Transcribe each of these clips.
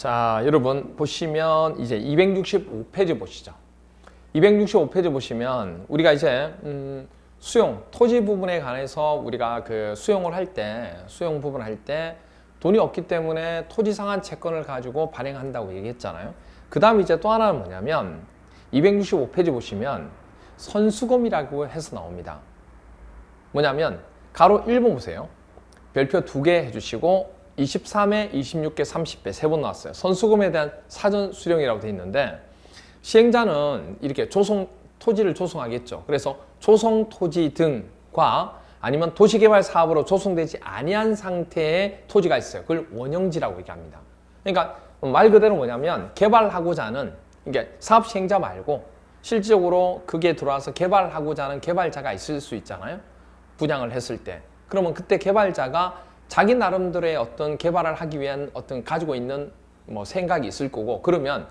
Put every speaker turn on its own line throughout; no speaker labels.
자, 여러분 보시면 이제 265페이지 보시죠. 265페이지 보시면 우리가 이제 수용, 토지 부분에 관해서 우리가 그 수용을 할 때, 수용 부분 할 때 돈이 없기 때문에 토지 상한 채권을 가지고 발행한다고 얘기했잖아요. 그 다음 이제 또 하나는 뭐냐면 265페이지 보시면 선수금이라고 해서 나옵니다. 뭐냐면 가로 1번 보세요. 별표 2개 해주시고 23회, 26개, 30회 3번 나왔어요. 선수금에 대한 사전 수령이라고 되어 있는데 시행자는 이렇게 토지를 조성하겠죠. 그래서 조성 토지 등과 아니면 도시개발 사업으로 조성되지 아니한 상태의 토지가 있어요. 그걸 원형지라고 얘기합니다. 그러니까 말 그대로 뭐냐면 개발하고자 하는 이게 사업 시행자 말고 실질적으로 그게 들어와서 개발하고자 하는 개발자가 있을 수 있잖아요. 분양을 했을 때. 그러면 그때 개발자가 자기 나름대로의 어떤 개발을 하기 위한 어떤 가지고 있는 뭐 생각이 있을 거고, 그러면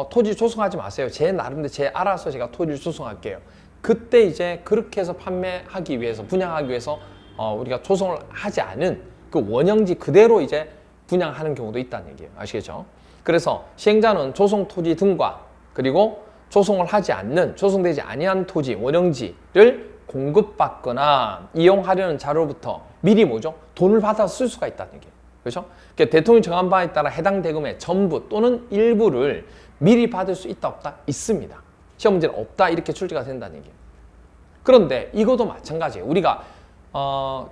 토지 조성하지 마세요. 제 나름대로 제 알아서 제가 토지를 조성할게요. 그때 이제 그렇게 해서 판매하기 위해서, 분양하기 위해서 우리가 조성을 하지 않은 그 원형지 그대로 이제 분양하는 경우도 있다는 얘기예요. 아시겠죠? 그래서 시행자는 조성 토지 등과 그리고 조성을 하지 않는, 조성되지 아니한 토지, 원형지를 공급받거나 이용하려는 자로부터 미리 뭐죠? 돈을 받아 쓸 수가 있다는 얘기예요. 그렇죠? 그러니까 대통령이 정한 바에 따라 해당 대금의 전부 또는 일부를 미리 받을 수 있다 없다? 있습니다. 시험 문제는 없다 이렇게 출제가 된다는 얘기예요. 그런데 이것도 마찬가지예요. 우리가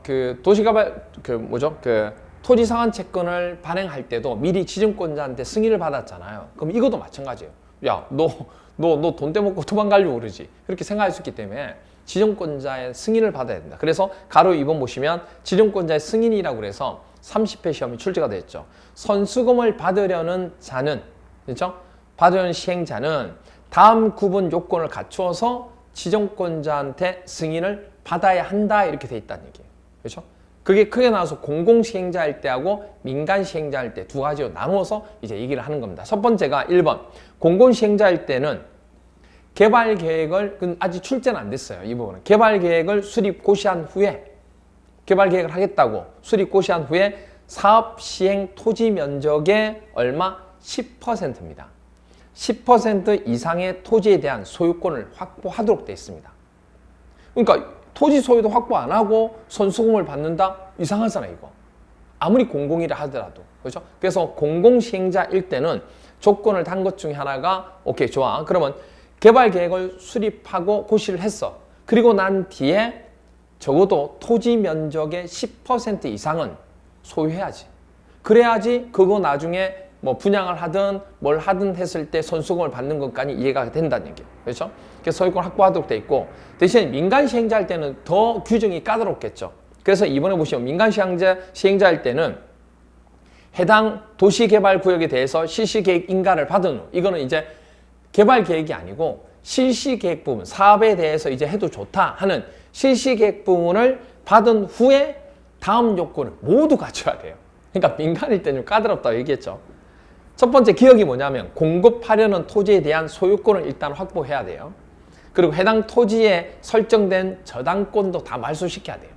그 도시개발 그 토지 상한 채권을 발행할 때도 미리 지정권자한테 승인을 받았잖아요. 그럼 이것도 마찬가지예요. 야, 너 돈 떼먹고 도망가려고 그러지. 그렇게 생각할 수 있기 때문에 지정권자의 승인을 받아야 된다. 그래서 가로 2번 보시면 지정권자의 승인이라고 그래서 30회 시험이 출제가 됐죠. 선수금을 받으려는 자는, 그렇죠? 받으려는 시행자는 다음 구분 요건을 갖추어서 지정권자한테 승인을 받아야 한다 이렇게 돼 있다는 얘기예요. 그렇죠? 그게 크게 나와서 공공시행자일 때하고 민간시행자일 때 두 가지로 나누어서 이제 얘기를 하는 겁니다. 첫 번째가 1번 공공시행자일 때는 개발계획을, 아직 출제는 안 됐어요. 이 부분은 개발계획을 수립 고시한 후에, 개발계획을 하겠다고 수립 고시한 후에 사업시행 토지 면적의 얼마? 10%입니다. 10% 이상의 토지에 대한 소유권을 확보하도록 되어 있습니다. 그러니까 토지 소유도 확보 안 하고 선수금을 받는다? 이상하잖아요, 이거. 아무리 공공이라 하더라도. 그렇죠? 그래서 공공시행자일 때는 조건을 단 것 중에 하나가, 오케이, 좋아. 그러면 개발 계획을 수립하고 고시를 했어. 그리고 난 뒤에 적어도 토지 면적의 10% 이상은 소유해야지. 그래야지 그거 나중에 뭐 분양을 하든 뭘 하든 했을 때 선수금을 받는 것까지 이해가 된다는 얘기예요. 그렇죠? 그래서 소유권 확보하도록 돼 있고, 대신 민간 시행자일 때는 더 규정이 까다롭겠죠. 그래서 이번에 보시면 민간 시행자일 때는 해당 도시개발구역에 대해서 실시계획 인가를 받은 후, 이거는 이제 개발계획이 아니고 실시계획 부분, 사업에 대해서 이제 해도 좋다 하는 실시계획 부분을 받은 후에 다음 요건을 모두 갖춰야 돼요. 그러니까 민간일 때는 좀 까다롭다고 얘기했죠. 첫 번째 기억이 뭐냐면 공급하려는 토지에 대한 소유권을 일단 확보해야 돼요. 그리고 해당 토지에 설정된 저당권도 다 말소시켜야 돼요.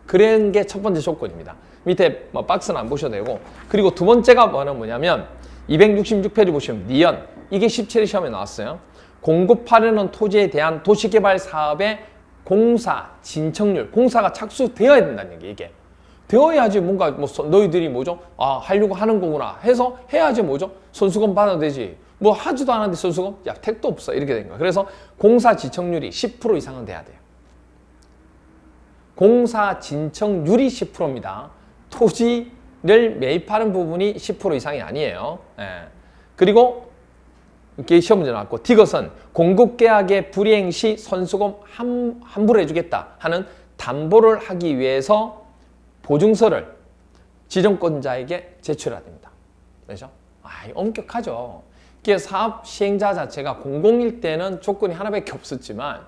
그런 게 첫 번째 조건입니다. 밑에 뭐 박스는 안 보셔도 되고, 그리고 두 번째가 뭐냐면 266페이지 보시면 니은, 이게 17회 시험에 나왔어요. 공급하려는 토지에 대한 도시개발 사업의 공사 진척률, 공사가 착수되어야 된다는 얘기. 이게 되어야지 뭔가 뭐 너희들이 뭐죠? 아, 하려고 하는 거구나 해서 해야지 뭐죠? 선수금 받아도 되지. 뭐 하지도 않았는데 선수금? 야, 택도 없어. 이렇게 된 거야. 그래서 공사 진척률이 10% 이상은 돼야 돼요. 공사 진척률이 10%입니다. 토지를 매입하는 부분이 10% 이상이 아니에요. 예. 그리고 이렇게 시험 문제 나왔고, 디귿은 공급계약의 불이행 시 선수금 환불을 해주겠다 하는 담보를 하기 위해서 보증서를 지정권자에게 제출해야 됩니다. 그렇죠? 엄격하죠. 이게 사업 시행자 자체가 공공일 때는 조건이 하나밖에 없었지만,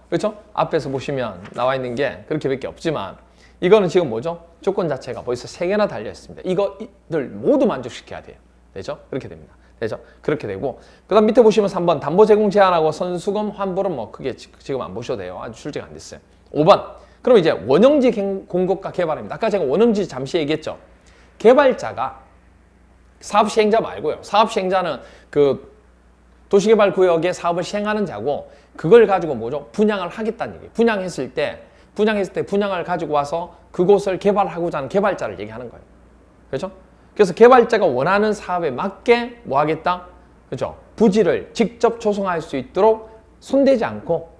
그렇죠? 앞에서 보시면 나와 있는 게 그렇게밖에 없지만, 이거는 지금 뭐죠? 조건 자체가 벌써 3개나 달려 있습니다. 이거들 모두 만족시켜야 돼요. 되죠? 그렇게 됩니다. 되죠? 그렇게 되고, 그 다음 밑에 보시면 3번 담보 제공 제한하고 선수금 환불은 뭐 크게 지금 안 보셔도 돼요. 아직 출제가 안 됐어요. 5번 그럼 이제 원형지 공급과 개발입니다. 아까 제가 원형지 잠시 얘기했죠. 개발자가 사업 시행자 말고요. 사업 시행자는 그 도시개발구역의 사업을 시행하는 자고, 그걸 가지고 뭐죠? 분양을 하겠다는 얘기예요. 분양했을 때 분양을 가지고 와서 그곳을 개발하고자 하는 개발자를 얘기하는 거예요. 그렇죠? 그래서 개발자가 원하는 사업에 맞게 뭐 하겠다? 그렇죠? 부지를 직접 조성할 수 있도록 손대지 않고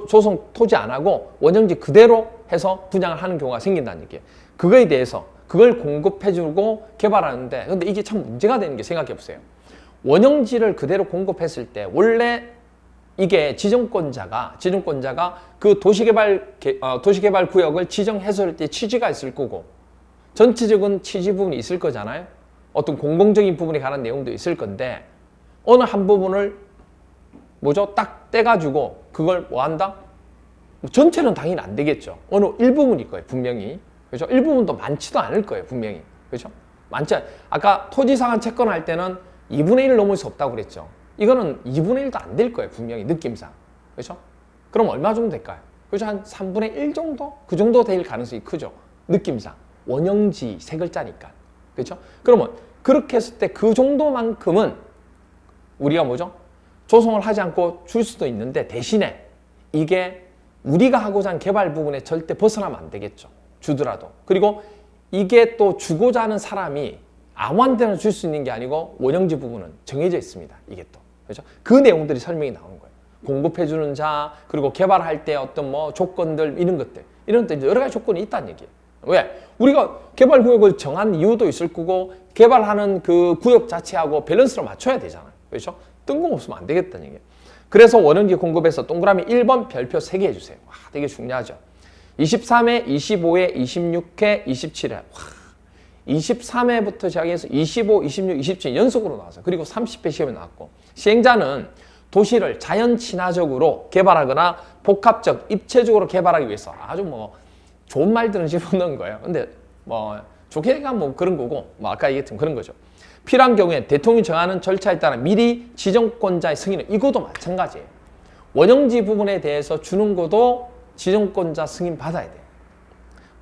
조성 토지 안 하고 원형지 그대로 해서 분양을 하는 경우가 생긴다는 얘기예요. 그거에 대해서 그걸 공급해주고 개발하는데, 근데 이게 참 문제가 되는 게, 생각해 보세요. 원형지를 그대로 공급했을 때 원래 이게 지정권자가 그 도시개발 구역을 지정했을 때 취지가 있을 거고, 전체적인 취지 부분이 있을 거잖아요. 어떤 공공적인 부분에 관한 내용도 있을 건데, 어느 한 부분을 뭐죠? 딱 떼가지고 그걸 뭐 한다? 전체는 당연히 안 되겠죠. 어느 일부분일 거예요, 분명히. 그렇죠? 일부분도 많지도 않을 거예요, 분명히. 그렇죠? 많지 아까 토지상한 채권할 때는 2분의 1 넘을 수 없다고 그랬죠. 이거는 2분의 1도 안 될 거예요, 분명히 느낌상. 그렇죠? 그럼 얼마 정도 될까요? 그렇죠? 한 3분의 1 정도? 그 정도 될 가능성이 크죠, 느낌상. 원형지 세 글자니까. 그렇죠? 그러면 그렇게 했을 때 그 정도만큼은 우리가 뭐죠? 조성을 하지 않고 줄 수도 있는데, 대신에 이게 우리가 하고자 하는 개발 부분에 절대 벗어나면 안 되겠죠, 주더라도. 그리고 이게 또 주고자 하는 사람이 아무한테나 줄 수 있는 게 아니고 원형지 부분은 정해져 있습니다, 이게 또. 그렇죠? 그 내용들이 설명이 나오는 거예요. 공급해주는 자, 그리고 개발할 때 어떤 뭐 조건들, 이런 것들 이제 여러 가지 조건이 있다는 얘기예요. 왜? 우리가 개발 구역을 정한 이유도 있을 거고, 개발하는 그 구역 자체하고 밸런스를 맞춰야 되잖아요. 그렇죠? 뜬금없으면 안 되겠다는 얘기예요. 그래서 원형지 공급에서 동그라미 1번 별표 3개 해주세요. 와, 되게 중요하죠. 23회, 25회, 26회, 27회. 와, 23회부터 시작해서 25, 26, 27 연속으로 나왔어요. 그리고 30회 시험에 나왔고, 시행자는 도시를 자연 친화적으로 개발하거나 복합적, 입체적으로 개발하기 위해서 아주 뭐 좋은 말들은 집어넣은 거예요. 근데 뭐 좋게 얘기하면 뭐 그런 거고, 뭐 아까 얘기했던 그런 거죠. 필요한 경우에 대통령이 정하는 절차에 따라 미리 지정권자의 승인을, 이것도 마찬가지예요. 원형지 부분에 대해서 주는 것도 지정권자 승인 받아야 돼요.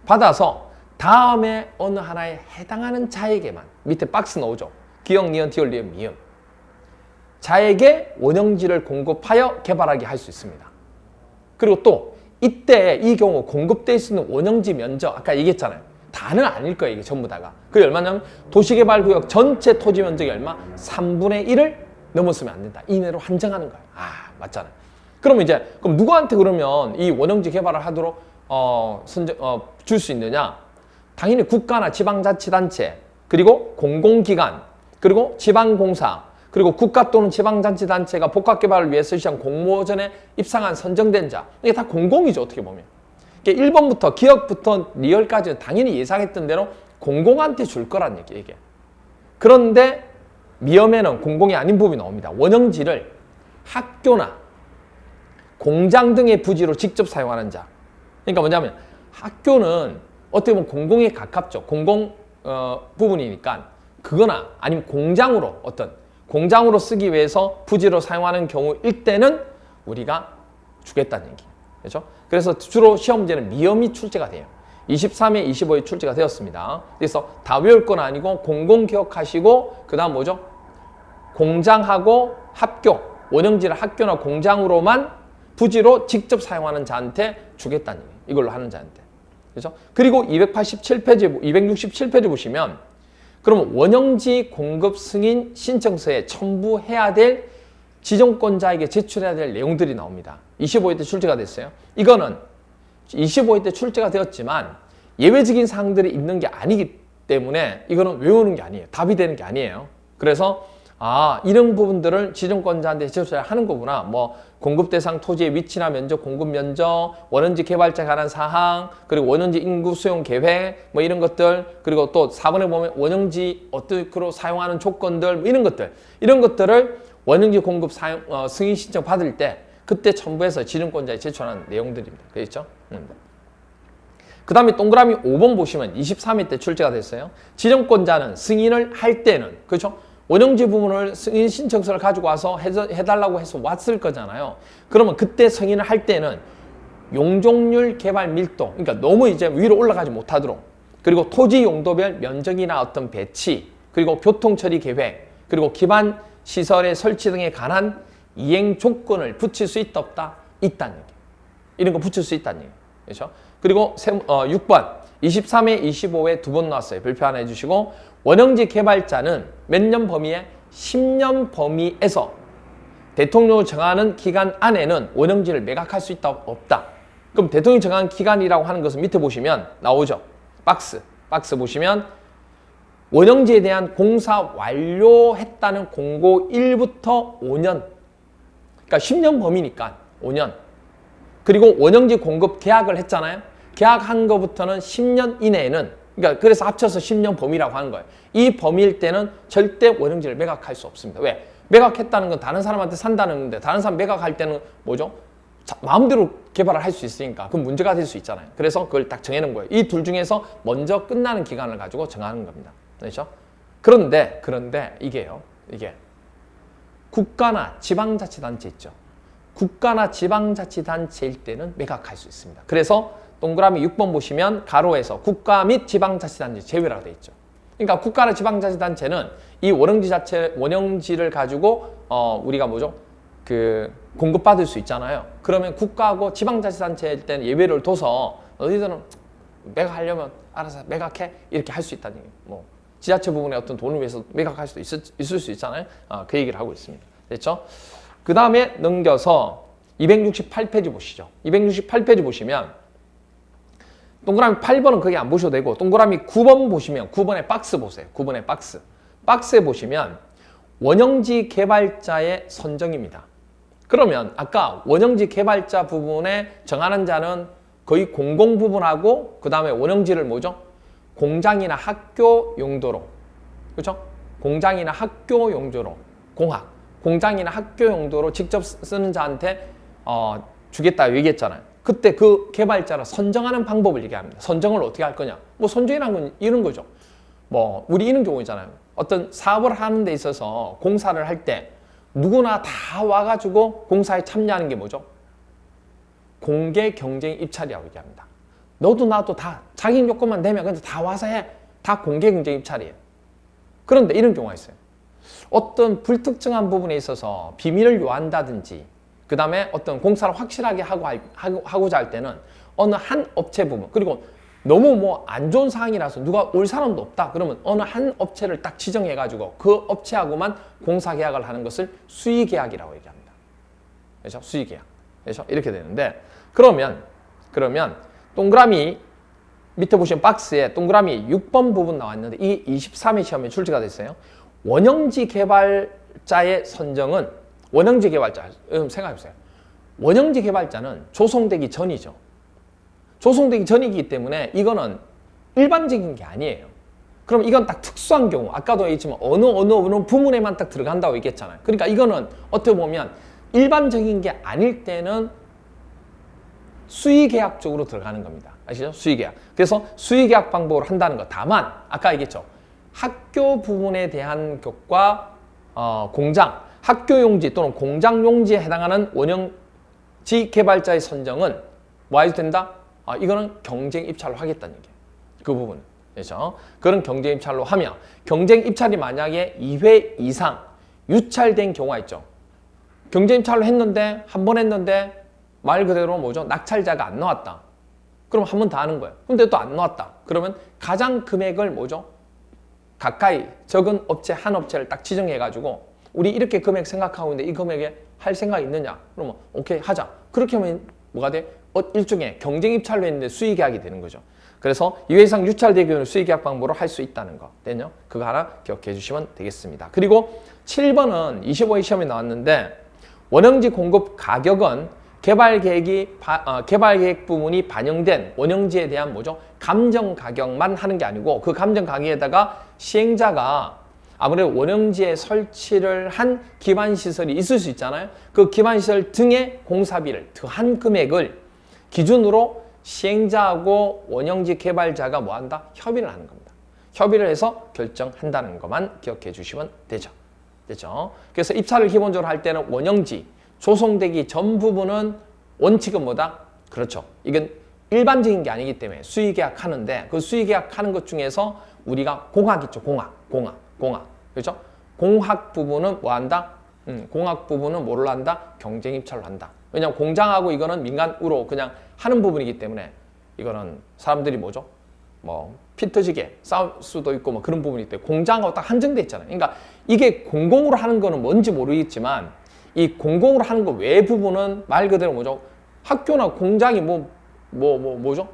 받아서 다음에 어느 하나에 해당하는 자에게만, 밑에 박스 나오죠. 기역, 니은, 디귿, 리을, 미음. 자에게 원형지를 공급하여 개발하게 할 수 있습니다. 그리고 또 이때 이 경우 공급되어 있는 원형지 면적, 아까 얘기했잖아요. 다는 아닐 거예요, 이게 전부 다가. 그게 얼마냐면 도시개발구역 전체 토지 면적이 얼마? 3분의 1을 넘었으면 안 된다, 이내로 한정하는 거예요. 아, 맞잖아요. 그럼 누구한테 그러면 이 원형지 개발을 하도록 줄 수 있느냐? 당연히 국가나 지방자치단체, 그리고 공공기관, 그리고 지방공사, 그리고 국가 또는 지방자치단체가 복합개발을 위해 실시한 공모전에 입상한 선정된 자. 이게 다 공공이죠, 어떻게 보면. 1번부터 기역부터 리얼까지는 당연히 예상했던 대로 공공한테 줄 거란 얘기예요, 이게. 그런데 미음에는 공공이 아닌 부분이 나옵니다. 원형지를 학교나 공장 등의 부지로 직접 사용하는 자. 그러니까 뭐냐면 학교는 어떻게 보면 공공에 가깝죠. 공공 부분이니까 그거나 아니면 공장으로 쓰기 위해서 부지로 사용하는 경우일 때는 우리가 주겠다는 얘기예요. 그렇죠? 그래서 주로 시험 문제는 미음이 출제가 돼요. 23회, 25회 출제가 되었습니다. 그래서 다 외울 건 아니고 공공 기억하시고, 그 다음 뭐죠? 공장하고 학교, 원형지를 학교나 공장으로만 부지로 직접 사용하는 자한테 주겠다는 얘기예요. 이걸로 하는 자한테. 그렇죠? 그리고 267페이지 보시면, 그러면 원형지 공급 승인 신청서에 첨부해야 될 지정권자에게 제출해야 될 내용들이 나옵니다. 25회 때 출제가 됐어요. 이거는 25회 때 출제가 되었지만 예외적인 사항들이 있는 게 아니기 때문에 이거는 외우는 게 아니에요. 답이 되는 게 아니에요. 그래서 이런 부분들을 지정권자한테 제출해야 하는 거구나. 뭐 공급 대상 토지의 위치나 면적, 공급 면적, 원형지 개발자에 관한 사항, 그리고 원형지 인구 수용 계획, 뭐 이런 것들, 그리고 또 4번에 보면 원형지 어떻게 사용하는 조건들, 뭐 이런 것들을 원형지 공급 승인 신청 받을 때 그때 첨부해서 지정권자에 제출하는 내용들입니다. 그렇죠? 그 다음에 동그라미 5번 보시면 23회 때 출제가 됐어요. 지정권자는 승인을 할 때는, 그렇죠? 원형지 부분을 승인 신청서를 가지고 와서 해달라고 해서 왔을 거잖아요. 그러면 그때 승인을 할 때는 용적률 개발 밀도, 그러니까 너무 이제 위로 올라가지 못하도록, 그리고 토지 용도별 면적이나 어떤 배치, 그리고 교통처리 계획, 그리고 기반 시설의 설치 등에 관한 이행 조건을 붙일 수 있다 없다? 있다는 얘기예요. 이런 거 붙일 수 있다는 얘기예요. 그렇죠? 그리고 6번 23회 25회 두 번 나왔어요. 별표 하나 해주시고 원형지 개발자는 몇 년 범위에 10년 범위에서 대통령이 정하는 기간 안에는 원형지를 매각할 수 있다 없다. 그럼 대통령이 정한 기간이라고 하는 것은 밑에 보시면 나오죠. 박스 보시면 원형지에 대한 공사 완료했다는 공고 1부터 5년, 그러니까 10년 범위니까 5년. 그리고 원형지 공급 계약을 했잖아요. 계약한 것부터는 10년 이내에는, 그러니까 그래서 합쳐서 10년 범위라고 하는 거예요. 이 범위일 때는 절대 원형지를 매각할 수 없습니다. 왜? 매각했다는 건 다른 사람한테 산다는 건데, 다른 사람 매각할 때는 뭐죠? 마음대로 개발을 할 수 있으니까 그건 문제가 될 수 있잖아요. 그래서 그걸 딱 정해놓은 거예요. 이 둘 중에서 먼저 끝나는 기간을 가지고 정하는 겁니다. 그렇죠? 그런데 이게 국가나 지방자치단체 있죠. 국가나 지방자치단체일 때는 매각할 수 있습니다. 그래서 동그라미 6번 보시면 가로에서 국가 및 지방자치단체 제외라고 되어 있죠. 그러니까 국가나 지방자치단체는 이 원형지를 가지고 우리가 뭐죠? 공급받을 수 있잖아요. 그러면 국가하고 지방자치단체일 때는 예외를 둬서 너희들은 매각하려면 알아서 매각해 이렇게 할 수 있다는 얘기예요. 뭐 지자체 부분에 어떤 돈을 위해서 매각할 수도 있을 수 있잖아요. 그 얘기를 하고 있습니다. 됐죠? 그 다음에 넘겨서 268페이지 보시죠. 268페이지 보시면 동그라미 8번은 거기 안 보셔도 되고 동그라미 9번 보시면 9번의 박스 보세요. 9번의 박스. 박스에 보시면 원형지 개발자의 선정입니다. 그러면 아까 원형지 개발자 부분에 정하는 자는 거의 공공 부분하고 그 다음에 원형지를 뭐죠? 공장이나 학교 용도로, 그렇죠? 공장이나 학교 용도로, 공장이나 학교 용도로 직접 쓰는 자한테 주겠다 얘기했잖아요. 그때 그 개발자를 선정하는 방법을 얘기합니다. 선정을 어떻게 할 거냐? 뭐 선정이라는 건 이런 거죠. 뭐 우리 이런 경우 있잖아요. 어떤 사업을 하는 데 있어서 공사를 할 때 누구나 다 와가지고 공사에 참여하는 게 뭐죠? 공개 경쟁 입찰이라고 얘기합니다. 너도 나도 다 자기 요건만 내면 근데 다 와서 해. 다 공개 경쟁 입찰이에요. 그런데 이런 경우가 있어요. 어떤 불특정한 부분에 있어서 비밀을 요한다든지 그 다음에 어떤 공사를 확실하게 하고자 할 때는 어느 한 업체 부분, 그리고 너무 뭐 안 좋은 상황이라서 누가 올 사람도 없다 그러면 어느 한 업체를 딱 지정해 가지고 그 업체하고만 공사 계약을 하는 것을 수의 계약이라고 얘기합니다. 그렇죠? 수의 계약. 그렇죠? 이렇게 되는데 그러면 동그라미 밑에 보시면 박스에 동그라미 6번 부분 나왔는데 이 23회 시험에 출제가 됐어요. 원형지 개발자의 선정은 원형지 개발자, 생각해 보세요. 원형지 개발자는 조성되기 전이죠. 조성되기 전이기 때문에 이거는 일반적인 게 아니에요. 그럼 이건 딱 특수한 경우, 아까도 얘기했지만 어느 부문에만 딱 들어간다고 얘기했잖아요. 그러니까 이거는 어떻게 보면 일반적인 게 아닐 때는 수의계약 쪽으로 들어가는 겁니다. 아시죠? 수의계약. 그래서 수의계약 방법으로 한다는 것. 다만 아까 얘기했죠. 학교 부분에 대한 것과 공장, 학교용지 또는 공장용지에 해당하는 원형지 개발자의 선정은 뭐 해도 된다? 이거는 경쟁 입찰로 하겠다는 얘기예요. 그 부분은. 그렇죠? 그런 경쟁 입찰로 하며 경쟁 입찰이 만약에 2회 이상 유찰된 경우가 있죠. 경쟁 입찰로 했는데 한 번 했는데 말 그대로 뭐죠? 낙찰자가 안 나왔다. 그럼 한 번 더 하는 거예요. 근데 또 안 나왔다. 그러면 가장 금액을 뭐죠? 가까이 적은 업체 한 업체를 딱 지정해 가지고 우리 이렇게 금액 생각하고 있는데 이 금액에 할 생각 있느냐? 그러면 오케이 하자. 그렇게 하면 뭐가 돼? 일종의 경쟁 입찰로 했는데 수의 계약이 되는 거죠. 그래서 2회 이상 유찰된 경우는 수의 계약 방법으로 할 수 있다는 거. 됐죠? 그거 하나 기억해 주시면 되겠습니다. 그리고 7번은 25회 시험에 나왔는데 원형지 공급 가격은 개발 계획 부분이 반영된 원형지에 대한 뭐죠? 감정 가격만 하는 게 아니고 그 감정 가격에다가 시행자가 아무래도 원형지에 설치를 한 기반시설이 있을 수 있잖아요. 그 기반시설 등의 공사비를 더한 금액을 기준으로 시행자하고 원형지 개발자가 뭐 한다? 협의를 하는 겁니다. 협의를 해서 결정한다는 것만 기억해 주시면 되죠. 됐죠? 그래서 입찰을 기본적으로 할 때는 원형지 조성되기 전 부분은 원칙은 뭐다? 그렇죠. 이건 일반적인 게 아니기 때문에 수의계약 하는데 그 수의계약 하는 것 중에서 우리가 공학 있죠. 공학. 공학. 그렇죠? 공학 부분은 뭐 한다? 공학 부분은 뭐를 한다? 경쟁 입찰을 한다. 왜냐하면 공장하고 이거는 민간으로 그냥 하는 부분이기 때문에 이거는 사람들이 뭐죠? 뭐 피 터지게 싸울 수도 있고 뭐 그런 부분이 있대. 공장하고 딱 한정돼 있잖아요. 그러니까 이게 공공으로 하는 거는 뭔지 모르겠지만 이 공공으로 하는 거 외 부분은 말 그대로 뭐죠? 학교나 공장이 뭐죠?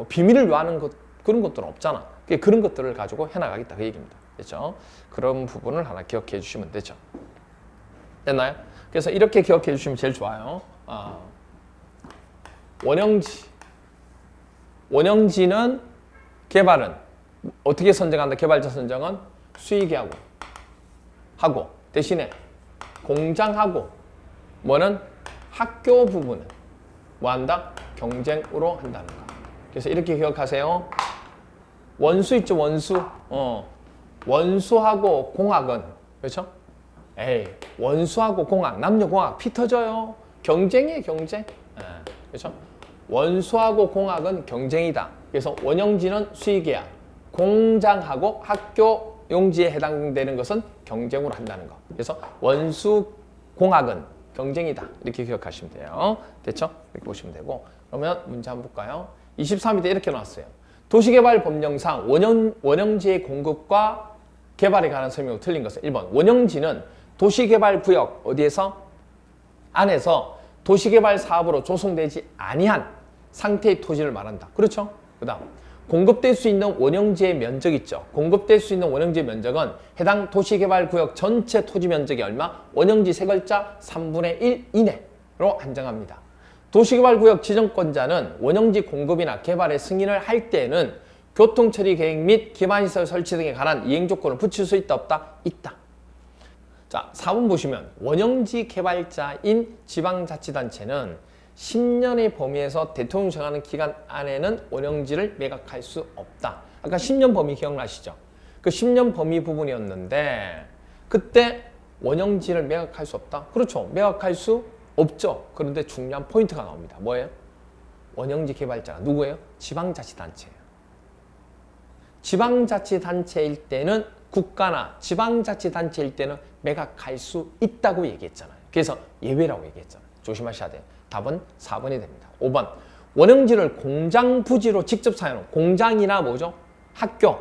비밀을 요하는 것 그런 것들은 없잖아. 그런 것들을 가지고 해나가겠다 그 얘기입니다. 그렇죠? 그런 부분을 하나 기억해 주시면 되죠. 됐나요? 그래서 이렇게 기억해 주시면 제일 좋아요. 원형지는 개발은 어떻게 선정한다? 개발자 선정은 수의계하고 하고 대신에 공장하고 뭐는 학교 부분은 뭐 한다? 경쟁으로 한다는 거. 그래서 이렇게 기억하세요. 원수 있죠, 원수. 원수하고 공학은 그렇죠? 원수하고 공학, 남녀 공학 피 터져요. 경쟁이에요, 경쟁. 그렇죠? 원수하고 공학은 경쟁이다. 그래서 원형지는 수의계약, 공장하고 학교 용지에 해당되는 것은 경쟁으로 한다는 거. 그래서 원수 공학은 경쟁이다. 이렇게 기억하시면 돼요. 됐죠? 이렇게 보시면 되고. 그러면 문제 한번 볼까요? 23일 때 이렇게 나왔어요. 도시개발 법령상 원형지의 공급과 개발에 관한 설명으로 틀린 것은 1번. 원형지는 도시개발구역 어디에서? 안에서 도시개발 사업으로 조성되지 아니한 상태의 토지를 말한다. 그렇죠? 그 다음 공급될 수 있는 원형지의 면적 있죠. 공급될 수 있는 원형지의 면적은 해당 도시개발구역 전체 토지 면적이 얼마? 원형지 세 글자 3분의 1 이내로 한정합니다. 도시개발구역 지정권자는 원형지 공급이나 개발의 승인을 할 때에는 교통처리 계획 및 기반시설 설치 등에 관한 이행조건을 붙일 수 있다 없다? 있다. 자, 4번 보시면 원형지 개발자인 지방자치단체는 10년의 범위에서 대통령이 정하는 기간 안에는 원형지를 매각할 수 없다. 아까 10년 범위 기억나시죠? 그 10년 범위 부분이었는데 그때 원형지를 매각할 수 없다? 그렇죠. 매각할 수 없죠. 그런데 중요한 포인트가 나옵니다. 뭐예요? 원형지 개발자가 누구예요? 지방자치단체예요. 지방자치단체일 때는 국가나 지방자치단체일 때는 매각할 수 있다고 얘기했잖아요. 그래서 예외라고 얘기했잖아요. 조심하셔야 돼요. 답은 4번이 됩니다. 5번. 원형지를 공장 부지로 직접 사용하는 공장이나 뭐죠? 학교.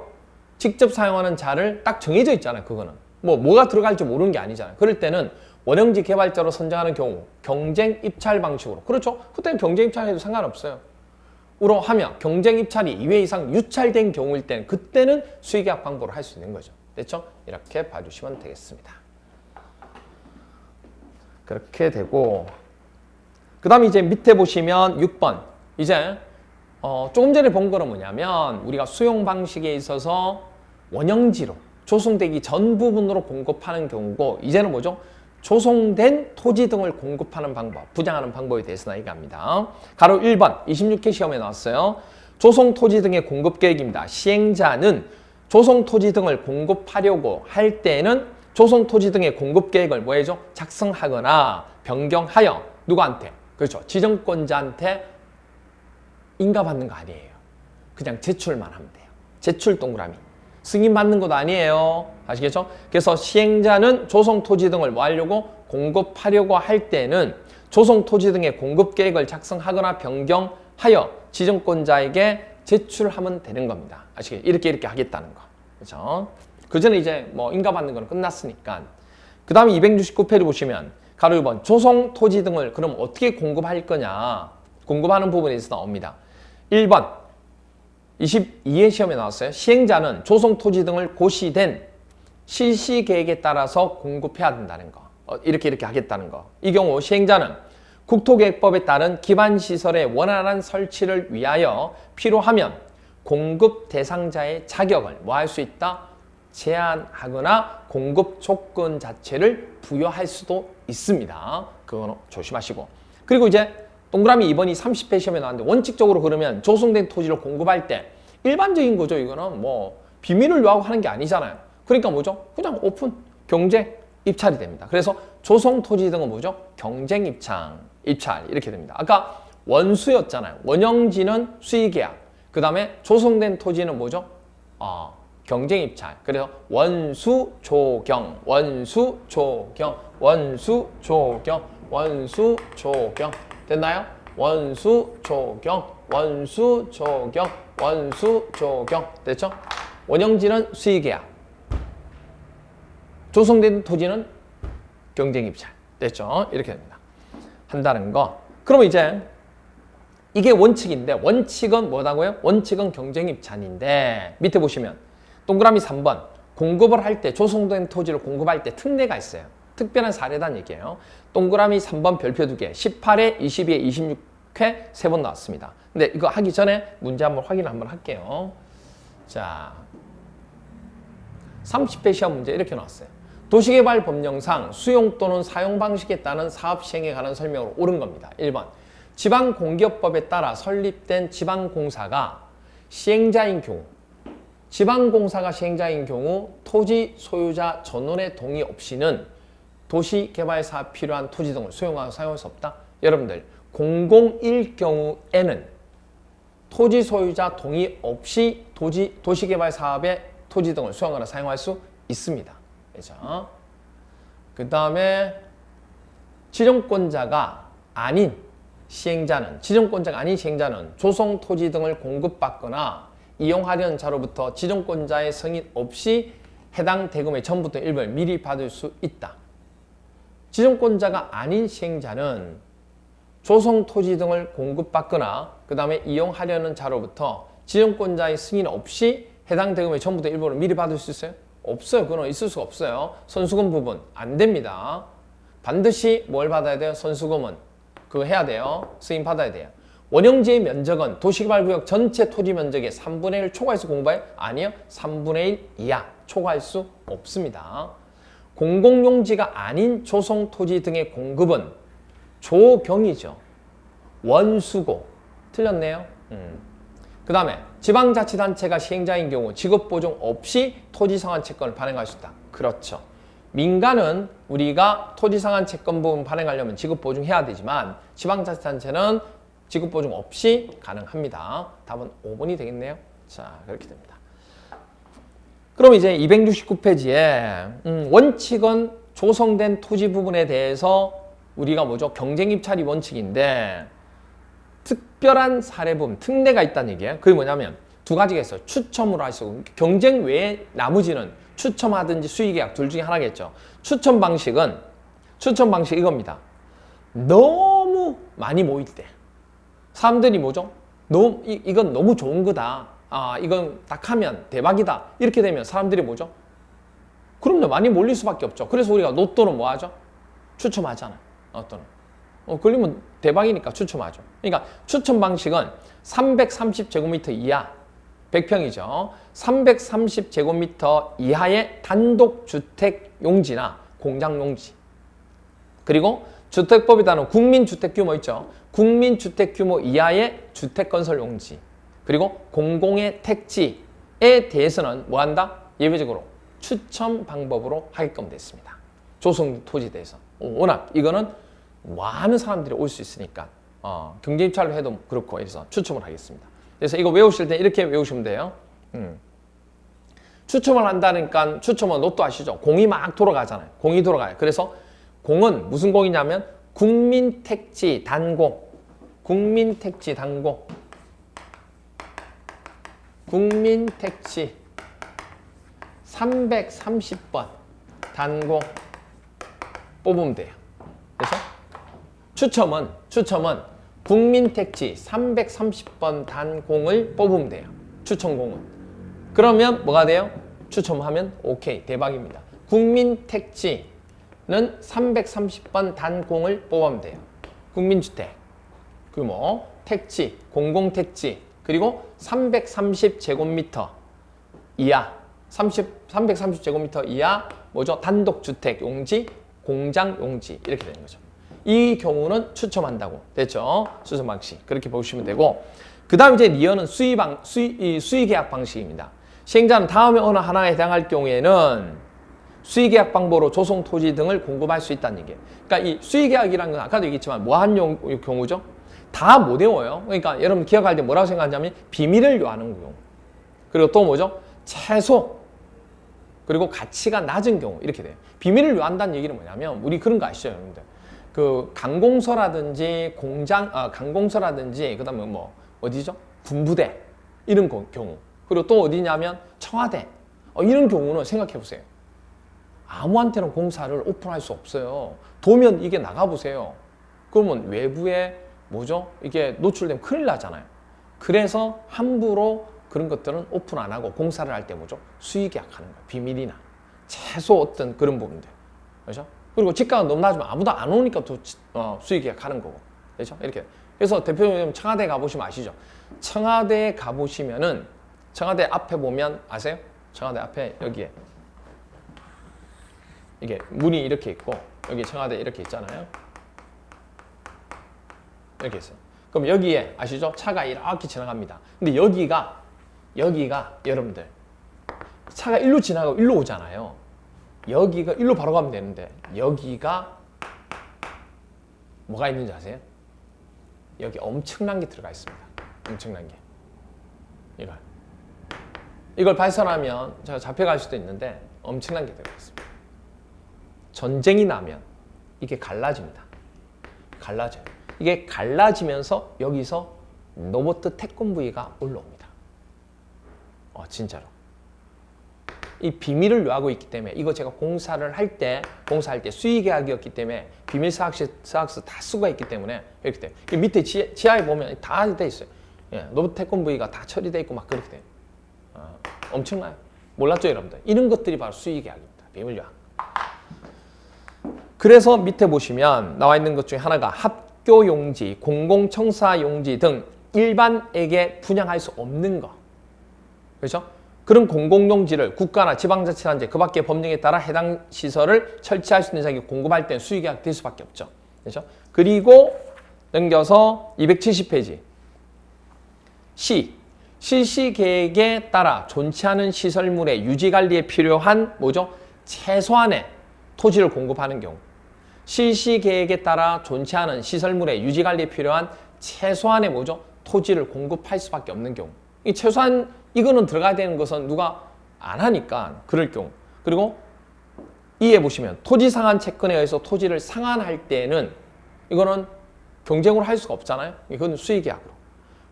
직접 사용하는 자를 딱 정해져 있잖아요. 그거는. 뭐가 들어갈지 모르는 게 아니잖아요. 그럴 때는 원형지 개발자로 선정하는 경우 경쟁 입찰 방식으로. 그렇죠? 그때는 경쟁 입찰해도 상관없어요. 으로 하며 경쟁 입찰이 2회 이상 유찰된 경우일 때는 그때는 수의계약 방법을 할 수 있는 거죠. 됐죠? 이렇게 봐주시면 되겠습니다. 그렇게 되고 그 다음에 이제 밑에 보시면 6번 이제 조금 전에 본 거는 뭐냐면 우리가 수용 방식에 있어서 원형지로 조성되기 전 부분으로 공급하는 경우고 이제는 뭐죠? 조성된 토지 등을 공급하는 방법, 부양하는 방법에 대해서 얘기합니다. 가로 1번 26회 시험에 나왔어요. 조성 토지 등의 공급 계획입니다. 시행자는 조성 토지 등을 공급하려고 할 때는 조성 토지 등의 공급 계획을 뭐 해줘? 작성하거나 변경하여 누구한테? 그렇죠. 지정권자한테 인가받는 거 아니에요. 그냥 제출만 하면 돼요. 제출 동그라미. 승인받는 것도 아니에요. 아시겠죠? 그래서 시행자는 조성 토지 등을 뭐 하려고? 공급하려고 할 때는 조성 토지 등의 공급 계획을 작성하거나 변경하여 지정권자에게 제출하면 되는 겁니다. 아시겠죠? 이렇게 하겠다는 거. 그렇죠? 그 전에 이제 뭐 인가받는 거는 끝났으니까. 그 다음에 269페이지 보시면 가로 1번 조성 토지 등을 그럼 어떻게 공급할 거냐 공급하는 부분에 있어서 나옵니다. 1번 22회 시험에 나왔어요. 시행자는 조성 토지 등을 고시된 실시 계획에 따라서 공급해야 된다는 거. 이렇게 하겠다는 거. 이 경우 시행자는 국토계획법에 따른 기반시설의 원활한 설치를 위하여 필요하면 공급 대상자의 자격을 뭐 할 수 있다? 제한하거나 공급 조건 자체를 부여할 수도 있습니다. 그거는 조심하시고. 그리고 이제 동그라미 2번이 30회 시험에 나왔는데 원칙적으로 그러면 조성된 토지를 공급할 때 일반적인 거죠. 이거는 뭐 비밀을 요하고 하는 게 아니잖아요. 그러니까 뭐죠? 그냥 오픈, 경쟁, 입찰이 됩니다. 그래서 조성 토지 등은 뭐죠? 경쟁 입찰 이렇게 됩니다. 아까 원수였잖아요. 원형지는 수의계약. 그 다음에 조성된 토지는 뭐죠? 경쟁입찰. 그래서 원수조경, 원수조경, 원수조경, 원수조경. 됐나요? 원수조경, 원수조경, 원수조경. 됐죠? 원형지는 수의계약, 조성된 토지는 경쟁입찰. 됐죠? 이렇게 됩니다. 한다는 거. 그러면 이제 이게 원칙인데, 원칙은 뭐라고요? 원칙은 경쟁입찰인데, 밑에 보시면 동그라미 3번, 공급을 할 때, 조성된 토지를 공급할 때 특례가 있어요. 특별한 사례단 얘기예요. 동그라미 3번 별표 2개, 18회, 22회, 26회 3번 나왔습니다. 근데 이거 하기 전에 문제 한번 확인을 한번 할게요. 자, 30회 시험 문제 이렇게 나왔어요. 도시개발법령상 수용 또는 사용 방식에 따른 사업 시행에 관한 설명으로 옳은 겁니다. 1번, 지방공기업법에 따라 설립된 지방공사가 시행자인 경우, 지방공사가 시행자인 경우 토지 소유자 전원의 동의 없이는 도시개발사업 필요한 토지 등을 수용하고 사용할 수 없다. 여러분들, 공공일 경우에는 토지 소유자 동의 없이 도시개발사업의 토지 등을 수용하거나 사용할 수 있습니다. 그렇죠? 그 다음에 지정권자가 아닌 시행자는, 지정권자가 아닌 시행자는 조성 토지 등을 공급받거나 이용하려는 자로부터 지정권자의 승인 없이 해당 대금의 전부터 일부를 미리 받을 수 있다. 지정권자가 아닌 시행자는 조성 토지 등을 공급받거나 그 다음에 이용하려는 자로부터 지정권자의 승인 없이 해당 대금의 전부터 일부를 미리 받을 수 있어요? 없어요. 그건 있을 수가 없어요. 선수금 부분 안 됩니다. 반드시 뭘 받아야 돼요? 선수금은 그거 해야 돼요. 승인 받아야 돼요. 원형지의 면적은 도시개발구역 전체 토지 면적의 3분의 1 초과해서 공부해요? 아니요. 3분의 1 이하 초과할 수 없습니다. 공공용지가 아닌 조성 토지 등의 공급은 조경이죠. 원수고. 틀렸네요. 그 다음에 지방자치단체가 시행자인 경우 지급보증 없이 토지상환 채권을 발행할 수 있다. 그렇죠. 민간은 우리가 토지상환 채권 부분 발행하려면 지급보증해야 되지만 지방자치단체는 지급보증 없이 가능합니다. 답은 5번이 되겠네요. 자, 그렇게 됩니다. 그럼 이제 269페이지에 원칙은 조성된 토지 부분에 대해서 우리가 뭐죠? 경쟁입찰이 원칙인데 특별한 사례 부분, 특례가 있다는 얘기예요. 그게 뭐냐면 두 가지가 있어요. 추첨으로 할 수 있고 경쟁 외에 나머지는 추첨하든지 수의계약 둘 중에 하나겠죠. 추첨 방식은 이겁니다. 너무 많이 모일 때 사람들이 뭐죠? 이건 너무 좋은 거다. 아, 이건 딱 하면 대박이다. 이렇게 되면 사람들이 뭐죠? 그럼요, 많이 몰릴 수밖에 없죠. 그래서 우리가 로또는 뭐 하죠? 추첨하잖아요. 로또는. 걸리면 대박이니까 추첨하죠. 그러니까 추첨 방식은 330제곱미터 이하, 100평이죠. 330제곱미터 이하의 단독주택 용지나 공장 용지. 그리고 주택법에 따른 국민주택 규모 있죠. 국민주택 규모 이하의 주택건설 용지. 그리고 공공의 택지에 대해서는 뭐 한다? 예외적으로 추첨 방법으로 하게끔 됐습니다. 조성 토지에 대해서. 워낙 이거는 많은 사람들이 올 수 있으니까 경쟁입찰로 해도 그렇고 해서 추첨을 하겠습니다. 그래서 이거 외우실 때 이렇게 외우시면 돼요. 추첨을 한다니까 추첨은 로또 아시죠? 공이 막 돌아가잖아요. 공이 돌아가요. 그래서 공은 무슨 공이냐면 국민택지 단공. 국민택지 단공. 국민택지 330번 단공 뽑으면 돼요. 그래서 추첨은 국민택지 330번 단공을 뽑으면 돼요. 추첨공은. 그러면 뭐가 돼요? 추첨하면 오케이, 대박입니다. 국민택지는 330번 단공을 뽑으면 돼요. 국민주택 규모, 택지, 공공택지, 그리고 330제곱미터 이하, 330제곱미터 이하 뭐죠? 단독주택 용지, 공장 용지 이렇게 되는 거죠. 이 경우는 추첨한다고 됐죠? 추첨 방식 그렇게 보시면 되고, 그 다음 이제 리어는 수의계약 방식입니다. 시행자는 다음에 어느 하나에 해당할 경우에는 수의계약 방법으로 조성 토지 등을 공급할 수 있다는 얘기예요. 그러니까 이 수의계약이라는 건 아까도 얘기했지만 뭐한 경우죠? 다 못 외워요. 그러니까 여러분 기억할 때 뭐라고 생각하냐면 비밀을 요하는 경우. 그리고 또 뭐죠? 최소 그리고 가치가 낮은 경우 이렇게 돼요. 비밀을 요한다는 얘기는 뭐냐면 우리 그런 거 아시죠, 여러분들? 그 강공서라든지 강공서라든지 그다음에 뭐 어디죠? 군부대 이런 경우 그리고 또 어디냐면 청와대 이런 경우는 생각해 보세요. 아무한테는 공사를 오픈할 수 없어요. 도면 이게 나가보세요. 그러면 외부에 뭐죠? 이게 노출되면 큰일 나잖아요. 그래서 함부로 그런 것들은 오픈 안 하고 공사를 할 때 뭐죠? 수의계약하는 거예요. 비밀이나 최소 어떤 그런 부분들. 그렇죠? 그리고 지가가 너무 낮으면 아무도 안 오니까 또 수의계약하는 거고. 그렇죠? 이렇게. 그래서 대표님 청와대 가보시면 아시죠? 청와대에 가보시면은 청와대 앞에 보면 아세요? 청와대 앞에 여기에 이게 문이 이렇게 있고 여기 청와대 이렇게 있잖아요. 이렇게 있어요. 그럼 여기에 아시죠? 차가 이렇게 지나갑니다. 근데 여기가 여러분들 차가 일로 지나가고 일로 오잖아요. 여기가 일로 바로 가면 되는데 여기가 뭐가 있는지 아세요? 여기 엄청난 게 들어가 있습니다. 엄청난 게. 이걸 발산하면 제가 잡혀갈 수도 있는데 엄청난 게 들어가 있습니다. 전쟁이 나면 이게 갈라집니다. 갈라져요. 이게 갈라지면서 여기서 로봇 태권브이가 올라옵니다. 진짜로. 이 비밀을 요하고 있기 때문에 이거 제가 공사할 때 수의계약이었기 때문에 비밀 사학서 다 쓰고 있기 때문에 이렇게 돼요. 밑에 지하에 보면 다 돼 있어요. 로봇 태권브이가 다 처리돼 있고 막 그렇게 돼요. 엄청나요. 몰랐죠, 여러분들? 이런 것들이 바로 수의계약입니다. 비밀 요약. 그래서 밑에 보시면 나와 있는 것 중에 하나가 학교용지, 공공청사용지 등 일반에게 분양할 수 없는 거. 그렇죠? 그런 공공용지를 국가나 지방자치단체 그 밖의 법령에 따라 해당 시설을 설치할 수 있는 자에게 공급할 때는 수의계약 될 수밖에 없죠. 그렇죠? 그리고 넘겨서 270페이지. 실시계획에 따라 존치하는 시설물의 유지관리에 필요한 뭐죠? 최소한의 토지를 공급하는 경우. 실시계획에 따라 존치하는 시설물의 유지관리에 필요한 최소한의 뭐죠? 토지를 공급할 수밖에 없는 경우. 이 최소한 이거는 들어가야 되는 것은 누가 안 하니까 그럴 경우. 그리고 이에 보시면 토지 상한 채권에 의해서 토지를 상환할 때는 이거는 경쟁으로 할 수가 없잖아요. 이건 수의계약으로.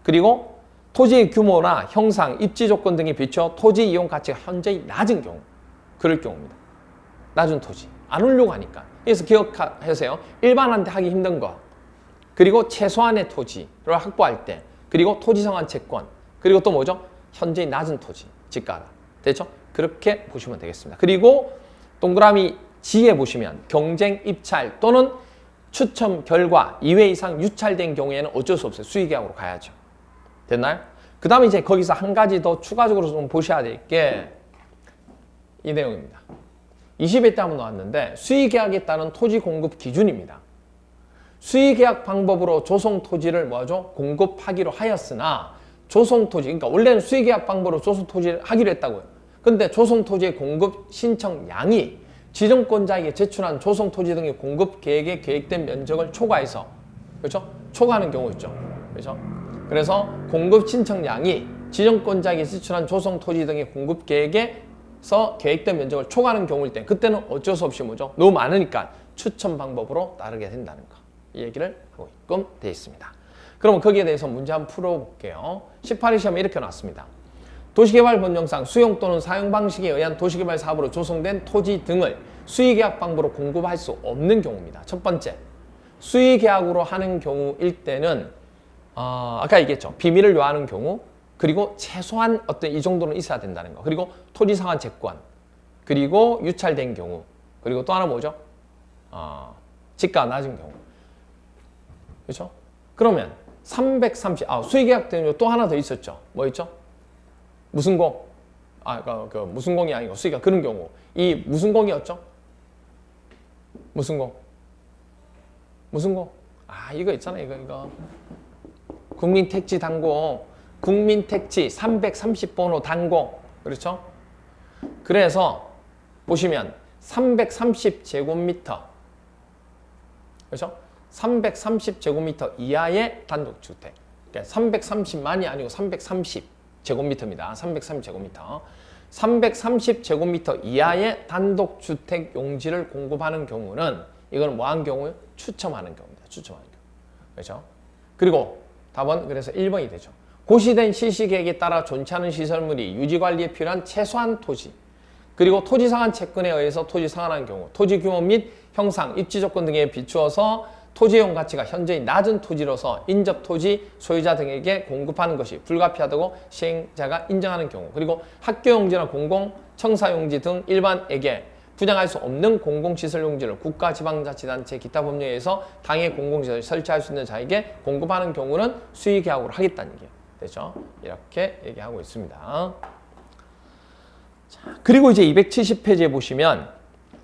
그리고 토지의 규모나 형상, 입지 조건 등에 비춰 토지 이용 가치가 현저히 낮은 경우. 그럴 경우입니다. 낮은 토지. 안 오려고 하니까. 그래서 기억하세요. 일반한테 하기 힘든 거. 그리고 최소한의 토지를 확보할 때. 그리고 토지 상환 채권. 그리고 또 뭐죠? 현저히 낮은 토지. 지가가. 됐죠? 그렇게 보시면 되겠습니다. 그리고 동그라미 G에 보시면 경쟁 입찰 또는 추첨 결과 2회 이상 유찰된 경우에는 어쩔 수 없어요. 수의계약으로 가야죠. 됐나요? 그 다음에 이제 거기서 한 가지 더 추가적으로 좀 보셔야 될 게 이 내용입니다. 20회 때 한번 나왔는데 수의계약에 따른 토지 공급 기준입니다. 수의계약 방법으로 조성 토지를 뭐죠? 공급하기로 하였으나 조성 토지, 그러니까 원래는 수의계약 방법으로 조성 토지를 하기로 했다고요. 근데 조성 토지의 공급 신청량이 지정권자에게 제출한 조성 토지 등의 공급 계획에 계획된 면적을 초과해서 그렇죠? 초과하는 경우 있죠. 그렇죠? 그래서 공급 신청량이 지정권자에게 제출한 조성 토지 등의 공급 계획에서 계획된 면적을 초과하는 경우일 때 그때는 어쩔 수 없이 뭐죠? 너무 많으니까 추천 방법으로 따르게 된다는 거. 이 얘기를 하고 있끔 되어 있습니다. 그러면 거기에 대해서 문제 한번 풀어볼게요. 18회 시험에 이렇게 나왔습니다. 도시개발법령상 수용 또는 사용 방식에 의한 도시개발 사업으로 조성된 토지 등을 수의계약 방법으로 공급할 수 없는 경우입니다. 첫 번째, 수의계약으로 하는 경우일 때는 아까 얘기했죠. 비밀을 요하는 경우, 그리고 최소한 어떤 이 정도는 있어야 된다는 거. 그리고 토지 상환 채권, 그리고 유찰된 경우, 그리고 또 하나 뭐죠? 지가가 낮은 경우. 그렇죠? 그러면 330, 수의계약 때문에 또 하나 더 있었죠. 뭐 있죠? 무슨 공? 무슨 공이 아니고 수의계약 그런 경우. 이 무슨 공이었죠? 무슨 공? 무슨 공? 이거 있잖아요. 이거. 국민택지 단공. 국민택지 330번호 단공. 그렇죠? 그래서 보시면 330제곱미터. 그렇죠? 330제곱미터 이하의 단독주택. 그러니까 330만이 아니고 330제곱미터입니다. 330제곱미터. 330제곱미터 이하의 단독주택 용지를 공급하는 경우는 이건 뭐 한 경우요? 추첨하는 경우입니다. 추첨하는 경우. 그렇죠? 그리고 답은 그래서 1번이 되죠. 고시된 실시계획에 따라 존치 않은 시설물이 유지관리에 필요한 최소한 토지, 그리고 토지 상한 채권에 의해서 토지 상한한 경우, 토지 규모 및 형상, 입지 조건 등에 비추어서 토지용 가치가 현저히 낮은 토지로서 인접 토지 소유자 등에게 공급하는 것이 불가피하다고 시행자가 인정하는 경우, 그리고 학교용지나 공공, 청사용지 등 일반에게 부양할 수 없는 공공시설용지를 국가, 지방자치단체, 기타 법령에 의해서 당해 공공시설을 설치할 수 있는 자에게 공급하는 경우는 수의계약으로 하겠다는 얘기예요. 되죠? 이렇게 얘기하고 있습니다. 자, 그리고 이제 270페이지에 보시면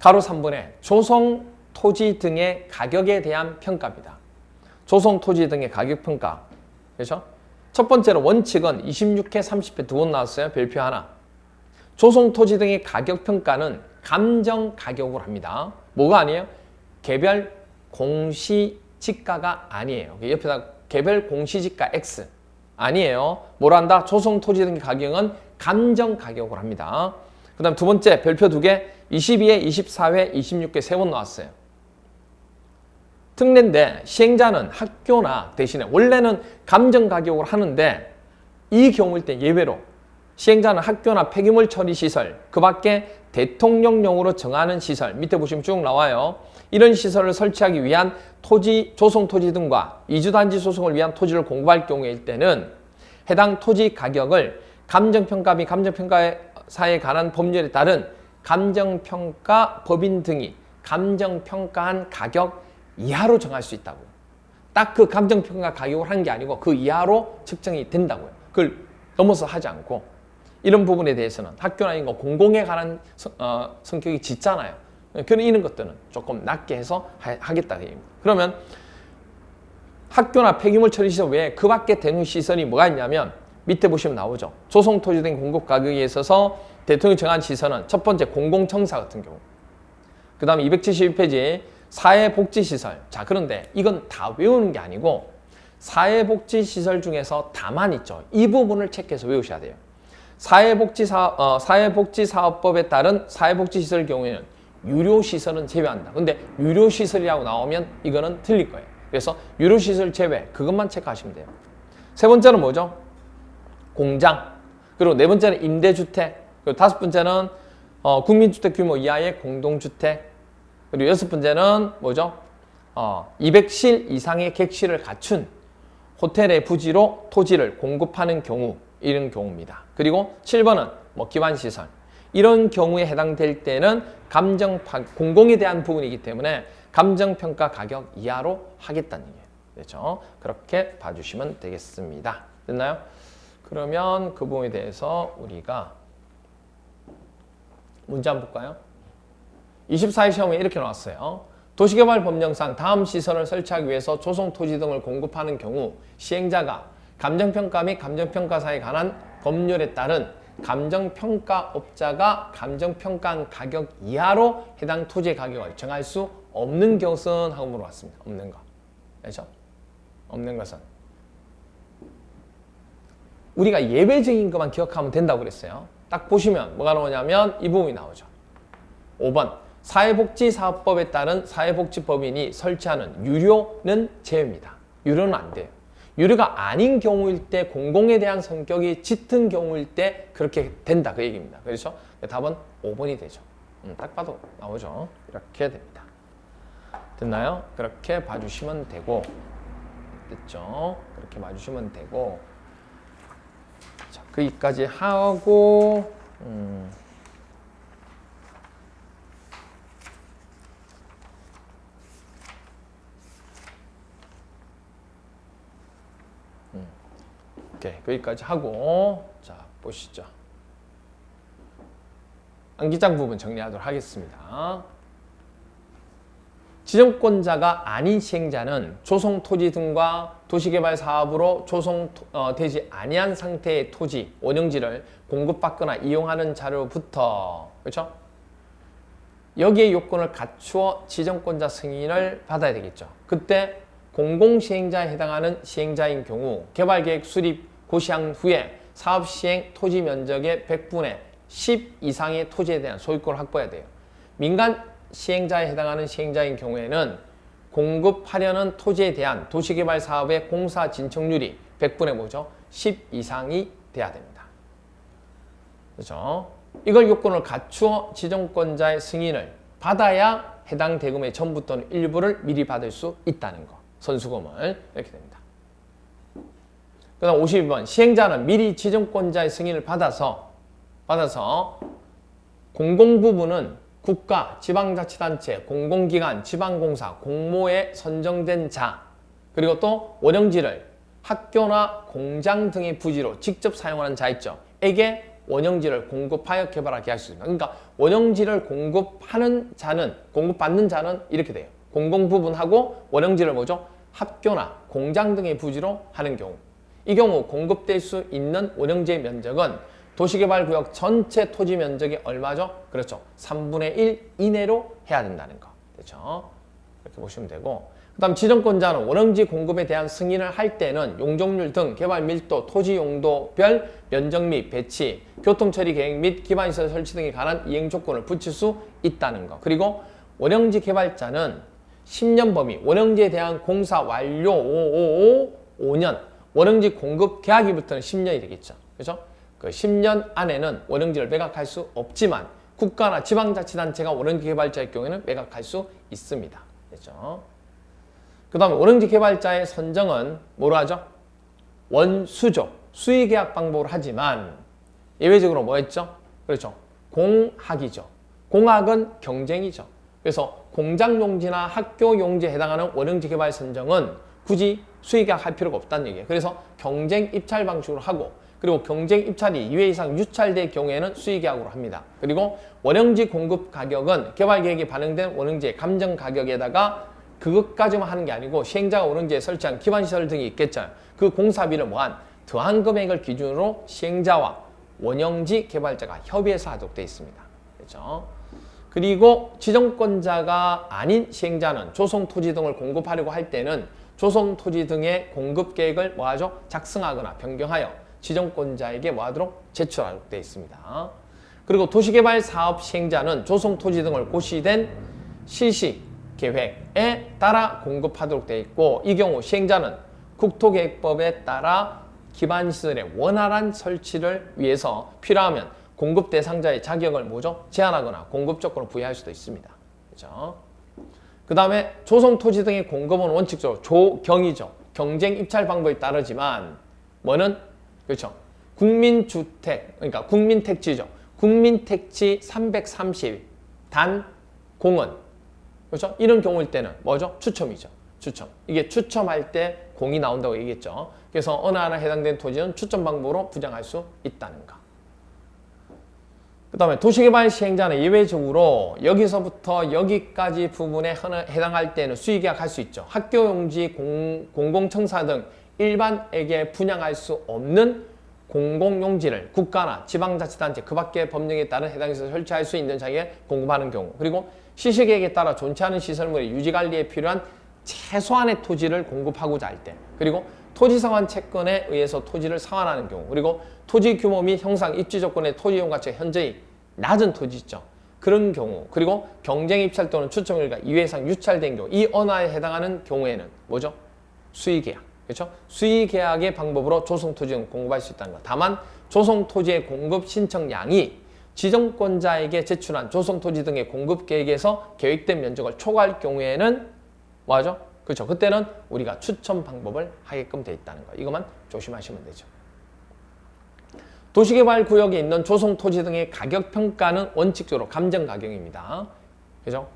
가로 3번에 조성 토지 등의 가격에 대한 평가입니다. 조성 토지 등의 가격 평가. 그렇죠? 첫 번째로 원칙은 26회, 30회 두 번 나왔어요. 별표 하나. 조성 토지 등의 가격 평가는 감정 가격으로 합니다. 뭐가 아니에요? 개별 공시지가가 아니에요. 옆에다 개별 공시지가 X 아니에요. 뭐라 한다? 조성 토지 등의 가격은 감정 가격으로 합니다. 그 다음 두 번째 별표 두 개, 22회, 24회, 26회 세 번 나왔어요. 특례인데 시행자는 학교나 대신에 원래는 감정 가격으로 하는데 이 경우일 때 예외로 시행자는 학교나 폐기물 처리 시설, 그 밖에 대통령령으로 정하는 시설, 밑에 보시면 쭉 나와요. 이런 시설을 설치하기 위한 토지, 조성 토지 등과 이주단지 조성을 위한 토지를 공급할 경우일 때는 해당 토지 가격을 감정평가 및 감정평가사에 관한 법률에 따른 감정평가 법인 등이 감정평가한 가격 이하로 정할 수 있다고요. 딱 그 감정평가 가격을 한 게 아니고 그 이하로 측정이 된다고요. 그걸 넘어서 하지 않고 이런 부분에 대해서는 학교나 이런 거 공공에 관한 성격이 짙잖아요. 그런 이런 것들은 조금 낮게 해서 하겠다 그 얘기입니다. 그러면 학교나 폐기물 처리 시설 외에 그 밖에 되는 시설이 뭐가 있냐면 밑에 보시면 나오죠. 조성 토지 등 공급 가격에 있어서 대통령이 정한 시설은 첫 번째 공공청사 같은 경우, 그 다음에 272페이지 사회복지시설. 자, 그런데 이건 다 외우는 게 아니고 사회복지시설 중에서 다만 있죠. 이 부분을 체크해서 외우셔야 돼요. 사회복지사업법에 따른 사회복지시설 경우에는 유료시설은 제외한다. 근데 유료시설이라고 나오면 이거는 틀릴 거예요. 그래서 유료시설 제외, 그것만 체크하시면 돼요. 세 번째는 뭐죠? 공장. 그리고 네 번째는 임대주택. 그리고 다섯 번째는 국민주택 규모 이하의 공동주택. 그리고 여섯 번째는 뭐죠? 200실 이상의 객실을 갖춘 호텔의 부지로 토지를 공급하는 경우, 이런 경우입니다. 그리고 7번은 뭐 기반시설. 이런 경우에 해당될 때는 공공에 대한 부분이기 때문에 감정평가 가격 이하로 하겠다는 얘기예요. 그렇죠? 그렇게 봐주시면 되겠습니다. 됐나요? 그러면 그 부분에 대해서 우리가 문제 한번 볼까요? 24회 시험에 이렇게 나왔어요. 도시개발법령상 다음 시설을 설치하기 위해서 조성 토지 등을 공급하는 경우 시행자가 감정평가 및 감정평가사에 관한 법률에 따른 감정평가업자가 감정평가한 가격 이하로 해당 토지의 가격을 정할 수 없는 것은 하고 물어봤습니다. 없는 거. 그렇죠? 없는 것은. 우리가 예외적인 것만 기억하면 된다고 그랬어요. 딱 보시면 뭐가 나오냐면 이 부분이 나오죠. 5번. 사회복지사업법에 따른 사회복지법인이 설치하는 유료는 제외입니다. 유료는 안 돼요. 유료가 아닌 경우일 때, 공공에 대한 성격이 짙은 경우일 때 그렇게 된다 그 얘기입니다. 그렇죠? 답은 5번이 되죠. 딱 봐도 나오죠. 이렇게 됩니다. 됐나요? 그렇게 봐주시면 되고, 됐죠? 그렇게 봐주시면 되고, 자, 거기까지 하고 오케이, 거기까지 하고, 자, 보시죠. 암기장 부분 정리하도록 하겠습니다. 지정권자가 아닌 시행자는 조성 토지 등과 도시개발 사업으로 조성되지 아니한 상태의 토지, 원형지를 공급받거나 이용하는 자로부터, 그렇죠? 여기에 요건을 갖추어 지정권자 승인을 받아야 되겠죠. 그때 공공시행자에 해당하는 시행자인 경우 개발계획 수립 고시한 후에 사업시행 토지 면적의 100분의 10 이상의 토지에 대한 소유권을 확보해야 돼요. 민간 시행자에 해당하는 시행자인 경우에는 공급하려는 토지에 대한 도시개발 사업의 공사 진척률이 100분의 뭐죠? 10 이상이 돼야 됩니다. 그렇죠? 이걸 요건을 갖추어 지정권자의 승인을 받아야 해당 대금의 전부 또는 일부를 미리 받을 수 있다는 거. 선수금을 이렇게 됩니다. 그 다음 52번 시행자는 미리 지정권자의 승인을 받아서 공공부문은 국가, 지방자치단체, 공공기관, 지방공사, 공모에 선정된 자 그리고 또 원형지를 학교나 공장 등의 부지로 직접 사용하는 자 있죠. 에게 원형지를 공급하여 개발하게 할 수 있습니다. 그러니까 원형지를 공급받는 자는 이렇게 돼요. 공공부문하고 원형지를 뭐죠? 학교나 공장 등의 부지로 하는 경우. 이 경우 공급될 수 있는 원형지의 면적은 도시개발구역 전체 토지 면적이 얼마죠? 그렇죠. 3분의 1 이내로 해야 된다는 거. 그렇죠? 이렇게 보시면 되고. 그 다음 지정권자는 원형지 공급에 대한 승인을 할 때는 용적률 등 개발 밀도, 토지 용도별 면적 및 배치, 교통처리 계획 및 기반시설 설치 등에 관한 이행 조건을 붙일 수 있다는 거. 그리고 원형지 개발자는 10년 범위, 원형지에 대한 공사 완료 5년, 원형지 공급 계약일부터는 10년이 되겠죠. 그렇죠? 그 10년 안에는 원형지를 매각할 수 없지만 국가나 지방자치단체가 원형지 개발자의 경우에는 매각할 수 있습니다. 그렇죠? 그 다음에 원형지 개발자의 선정은 뭐로 하죠? 원수조, 수의계약 방법으로 하지만 예외적으로 뭐 했죠? 그렇죠. 공학이죠. 공학은 경쟁이죠. 그래서 공장용지나 학교용지에 해당하는 원형지 개발 선정은 굳이 수의계약 할 필요가 없다는 얘기예요. 그래서 경쟁 입찰 방식으로 하고 그리고 경쟁 입찰이 2회 이상 유찰될 경우에는 수의계약으로 합니다. 그리고 원형지 공급 가격은 개발계획이 반영된 원형지의 감정 가격에다가 그것까지만 하는 게 아니고 시행자가 원형지에 설치한 기반시설 등이 있겠잖아요. 그 공사비를 뭐한 더한 금액을 기준으로 시행자와 원형지 개발자가 협의해서 하도록 되어 있습니다. 그렇죠? 그리고 지정권자가 아닌 시행자는 조성토지 등을 공급하려고 할 때는 조성토지 등의 공급 계획을 뭐하죠? 작성하거나 변경하여 지정권자에게 뭐하도록 제출하도록 되어 있습니다. 그리고 도시개발 사업 시행자는 조성토지 등을 고시된 실시 계획에 따라 공급하도록 되어 있고 이 경우 시행자는 국토계획법에 따라 기반시설의 원활한 설치를 위해서 필요하면 공급 대상자의 자격을 뭐죠? 제한하거나 공급 조건을 부여할 수도 있습니다. 그렇죠? 그 다음에 조성토지 등의 공급은 원칙적으로 조경이죠. 경쟁 입찰 방법에 따르지만 뭐는 그렇죠. 국민주택, 그러니까 국민택지죠. 국민택지 330 단 공은 그렇죠? 이런 경우일 때는 뭐죠? 추첨이죠. 추첨. 이게 추첨할 때 공이 나온다고 얘기했죠. 그래서 어느 하나 해당된 토지는 추첨 방법으로 부정할 수 있다는 거. 그 다음에 도시개발 시행자는 예외적으로 여기서부터 여기까지 부분에 해당할 때는 수의계약 할 수 있죠. 학교용지, 공공청사 등 일반에게 분양할 수 없는 공공용지를 국가나 지방자치단체 그 밖의 법령에 따른 해당에서 설치할 수 있는 자에게 공급하는 경우 그리고 시시계획에 따라 존치 않은 시설물의 유지관리에 필요한 최소한의 토지를 공급하고자 할 때 그리고 토지상환 채권에 의해서 토지를 상환하는 경우 그리고 토지 규모 및 형상 입지 조건의 토지 이용 가치가 현저히 낮은 토지 있죠. 그런 경우 그리고 경쟁 입찰 또는 추첨일과 2회 이상 유찰된 경우 이 언어에 해당하는 경우에는 뭐죠? 수의계약. 그렇죠? 수의계약의 방법으로 조성토지는 공급할 수 있다는 것. 다만 조성토지의 공급 신청량이 지정권자에게 제출한 조성토지 등의 공급 계획에서 계획된 면적을 초과할 경우에는 뭐하죠? 그렇죠. 그때는 우리가 추첨 방법을 하게끔 돼 있다는 거. 이것만 조심하시면 되죠. 도시개발구역에 있는 조성토지 등의 가격평가는 원칙적으로 감정가격입니다. 그죠?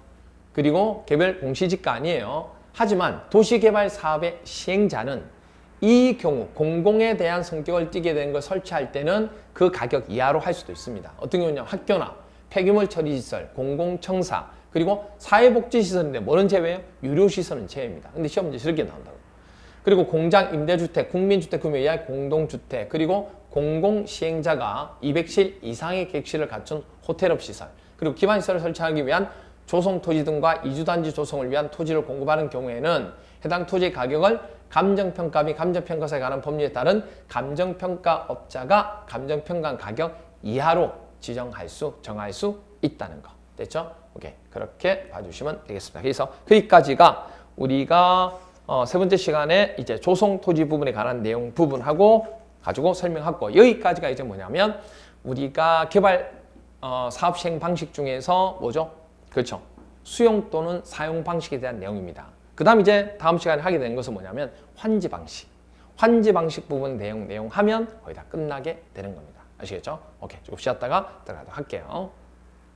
그리고 개별 공시지가 아니에요. 하지만 도시개발 사업의 시행자는 이 경우 공공에 대한 성격을 띠게 된 걸 설치할 때는 그 가격 이하로 할 수도 있습니다. 어떤 경우냐면 학교나 폐기물 처리시설, 공공청사, 그리고 사회복지시설인데 뭐는 제외예요? 유료시설은 제외입니다. 근데 시험 문제 저렇게 나온다고. 그리고 공장, 임대주택, 국민주택 구매 이하의 공동주택, 그리고 공공시행자가 200실 이상의 객실을 갖춘 호텔업 시설, 그리고 기반시설을 설치하기 위한 조성토지 등과 이주단지 조성을 위한 토지를 공급하는 경우에는 해당 토지의 가격을 감정평가 및 감정평가사에 관한 법률에 따른 감정평가업자가 감정평가한 가격 이하로 정할 수 있다는 거. 됐죠? 오케이. 그렇게 봐주시면 되겠습니다. 그래서 거기까지가 우리가 세 번째 시간에 이제 조성 토지 부분에 관한 내용 부분하고 가지고 설명하고 여기까지가 이제 뭐냐면 우리가 개발 사업 시행 방식 중에서 뭐죠? 그렇죠. 수용 또는 사용 방식에 대한 내용입니다. 그 다음 이제 다음 시간에 하게 되는 것은 뭐냐면 환지 방식. 환지 방식 부분 내용 하면 거의 다 끝나게 되는 겁니다. 아시겠죠? 오케이. 조금 쉬었다가 들어가도록 할게요.